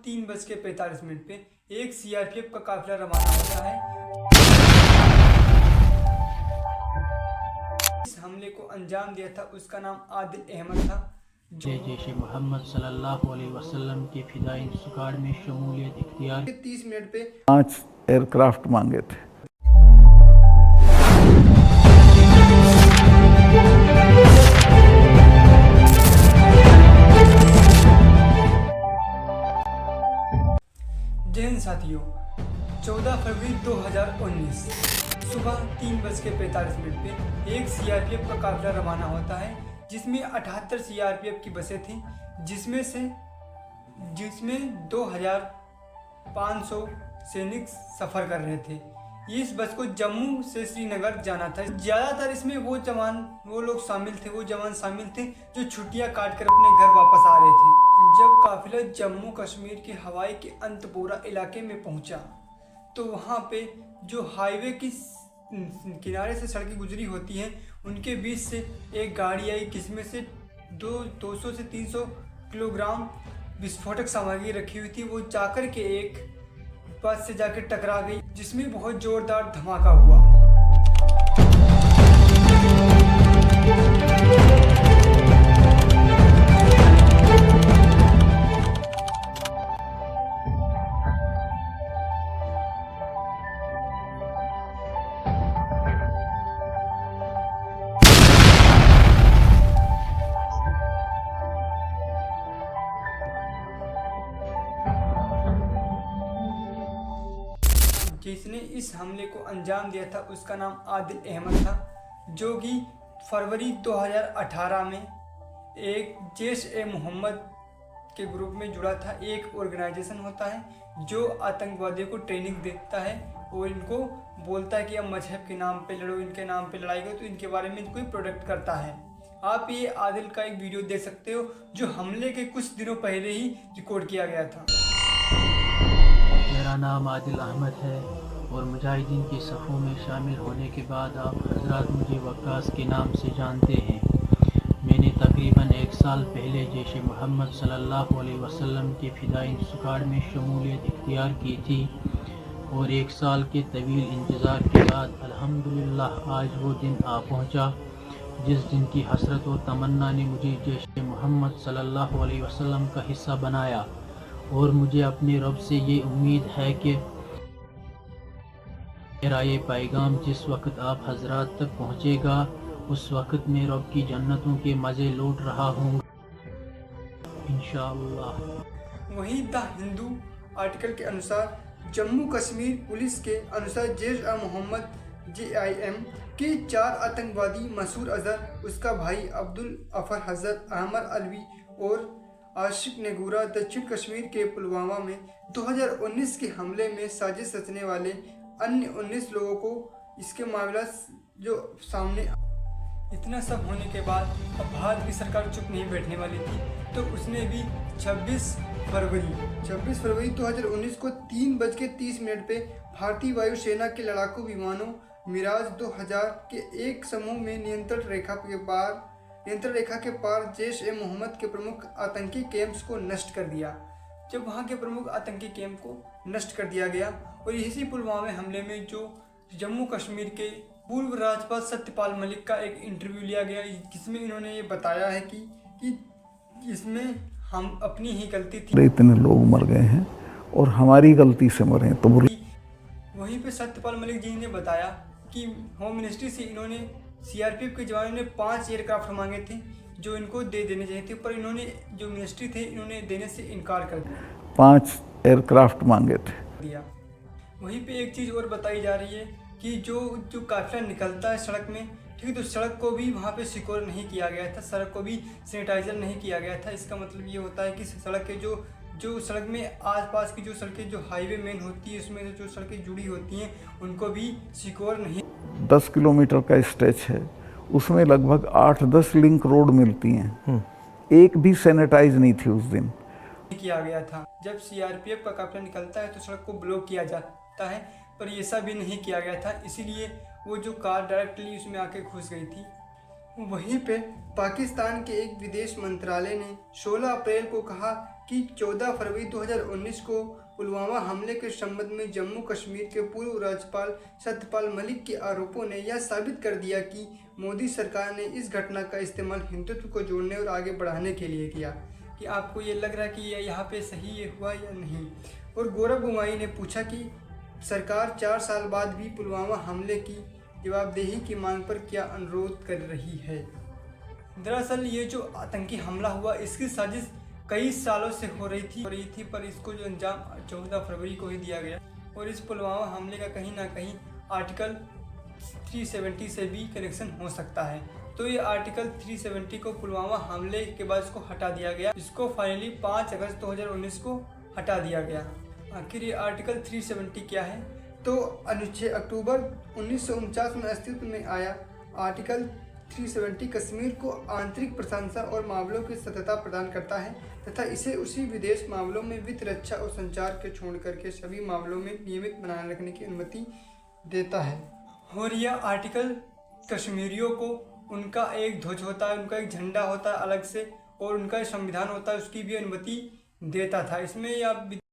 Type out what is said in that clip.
3:45 पे एक सीआरपीएफ का काफिला रवाना होता है। इस हमले को अंजाम दिया था, उसका नाम आदिल अहमद था। जैश मोहम्मद सल्लल्लाहु अलैहि वसल्लम के फिदायीन स्क्वाड में शमूलियत इख्तियार 30 मिनट पे 5 एयरक्राफ्ट मांगे थे। जय हिंद साथियों, 14 फरवरी 2019 सुबह 3:45 पे एक सीआरपीएफ का काफिला रवाना होता है, जिसमें 78 सीआरपीएफ की बसें थीं, जिसमें 2500 सैनिक सफ़र कर रहे थे। इस बस को जम्मू से श्रीनगर जाना था। ज़्यादातर इसमें वो जवान शामिल थे जो छुट्टियां काट कर अपने घर वापस आ रहे थे। जब काफिला जम्मू कश्मीर के हवाई के अंतपोरा इलाके में पहुंचा, तो वहां पे जो हाईवे की किनारे से सड़कें गुजरी होती हैं, उनके बीच से एक गाड़ी आई, जिसमें से 200 से 300 किलोग्राम विस्फोटक सामग्री रखी हुई थी। वो जाकर के एक बस से जाकर टकरा गई, जिसमें बहुत जोरदार धमाका हुआ। जिसने इस हमले को अंजाम दिया था, उसका नाम आदिल अहमद था, जो कि फरवरी 2018 में एक जैश-ए-मोहम्मद के ग्रुप में जुड़ा था। एक ऑर्गेनाइजेशन होता है जो आतंकवादियों को ट्रेनिंग देता है और इनको बोलता है कि अब मजहब के नाम पे लड़ो, इनके नाम पे लड़ाई करो, तो इनके बारे में कोई प्रोटेक्ट करता है। आप ये आदिल का एक वीडियो देख सकते हो, जो हमले के कुछ दिनों पहले ही रिकॉर्ड किया गया था। मेरा नाम आदिल अहमद है और मुजाहिदीन के सफ़ों में शामिल होने के बाद आप हजरात मुझे वक्कास के नाम से जानते हैं। मैंने तकरीबन 1 साल पहले जैश मोहम्मद सल्लल्लाहु अलैहि वसल्लम के फिदायीन स्क्वाड में शमूलियत इख्तियार की थी और 1 साल के तवील इंतज़ार के बाद अल्हम्दुलिल्लाह आज वो दिन आ पहुँचा, जिस दिन की हसरत और तमन्ना ने मुझे जैश मोहम्मद सल्लल्लाहु अलैहि वसल्लम का हिस्सा बनाया। और मुझे अपने रब से ये उम्मीद है कि मेरा ये पैगाम जिस वक्त आप हजरात तक पहुँचेगा, उस वक्त मैं रब की जन्नतों के मज़े लौट रहा हूँ इंशाअल्लाह। वहीं द हिंदू आर्टिकल के अनुसार जम्मू कश्मीर पुलिस के अनुसार जैश-ए-मोहम्मद JIM के 4 आतंकवादी मसूद अजहर, उसका भाई अब्दुल अफर हजरत, अहमद अलवी और आशिक नेगूरा दक्षिण कश्मीर के पुलवामा में 2019 के हमले में साजिश रचने वाले अन्य 19 लोगों को इसके मामला जो सामने। इतना सब होने के बाद अब भारत की सरकार चुप नहीं बैठने वाली थी, तो उसने भी 26 फरवरी 2019 को 3:30 पे भारतीय वायुसेना के लड़ाकू विमानों मिराज 2000 के एक समूह में नियंत्रण रेखा के पार जैश-ए-मोहम्मद के प्रमुख आतंकी कैंप्स को नष्ट कर दिया। जब वहां के प्रमुख आतंकी कैंप को नष्ट कर दिया गया, और इसी पुलवामा हमले में जो जम्मू कश्मीर के पूर्व राज्यपाल सत्यपाल मलिक का एक इंटरव्यू लिया गया, जिसमें इन्होंने ये बताया है कि इसमें हम अपनी ही गलती थी, इतने लोग मर गए हैं और हमारी गलती से मरे। तो वहीं पे सत्यपाल मलिक जी ने बताया कि होम मिनिस्ट्री से इन्होंने सीआरपीएफ के जवानों ने 5 एयरक्राफ्ट मांगे थे, जो इनको दे देने चाहिए थे, पर इन्होंने जो मिनिस्ट्री थे, इन्होंने देने से इनकार कर दिया। 5 एयरक्राफ्ट मांगे थे। वहीं पे एक चीज़ और बताई जा रही है कि जो काफिला निकलता है सड़क में, ठीक है, तो सड़क को भी वहाँ पे सिक्योर नहीं किया गया था, सड़क को भी सैनिटाइजर नहीं किया गया था। इसका मतलब ये होता है कि सड़क के जो सड़क में आसपास की जो सड़कें जो हाईवे मेन होती है, उसमें जो सड़कें जुड़ी होती हैं, उनको भी सिक्योर नहीं। 10 किलोमीटर का स्ट्रेच है, उसमें लगभग 8-10 लिंक रोड मिलती हैं, एक भी सैनिटाइज नहीं थी उस दिन। किया गया था। जब सीआरपीएफ का काफिला निकलता है तो सड़क को ब्लॉक किया जाता है, पर ये सब भी नहीं किया गया था, इसीलिए वो जो कार डायरेक्टली उसमें आके घुस गई थी। वहीं पे पाकिस्तान के एक विदेश मंत्रालय ने 16 अप्रैल को कहा कि 14 फरवरी 2019 को पुलवामा हमले के संबंध में जम्मू कश्मीर के पूर्व राज्यपाल सत्यपाल मलिक के आरोपों ने यह साबित कर दिया कि मोदी सरकार ने इस घटना का इस्तेमाल हिंदुत्व को जोड़ने और आगे बढ़ाने के लिए किया। कि आपको ये लग रहा है कि ये यहाँ पे सही ये हुआ या नहीं। और गौरव गोमाई ने पूछा कि सरकार 4 साल बाद भी पुलवामा हमले की जवाबदेही की मांग पर क्या अनुरोध कर रही है। दरअसल ये जो आतंकी हमला हुआ इसकी साजिश कई सालों से हो रही थी पर इसको जो अंजाम 14 फरवरी को ही दिया गया। और इस पुलवामा हमले का कहीं ना कहीं आर्टिकल 370 से भी कनेक्शन हो सकता है। तो ये आर्टिकल 370 को पुलवामा हमले के बाद इसको हटा दिया गया। इसको फाइनली 5 अगस्त 2019 को हटा दिया गया। आखिर ये आर्टिकल 370 क्या है? तो अनुच्छेद अक्टूबर 1949 में अस्तित्व में आया आर्टिकल 370 कश्मीर को आंतरिक प्रशंसा और मामलों की सतत प्रदान करता है तथा इसे उसी विदेश मामलों में वित्त, रक्षा और संचार के छोड़कर के सभी मामलों में नियमित बनाए रखने की अनुमति देता है। और यह आर्टिकल कश्मीरियों को उनका एक ध्वज होता है, उनका एक झंडा होता है अलग से, और उनका संविधान होता है उसकी भी अनुमति देता था। इसमें आप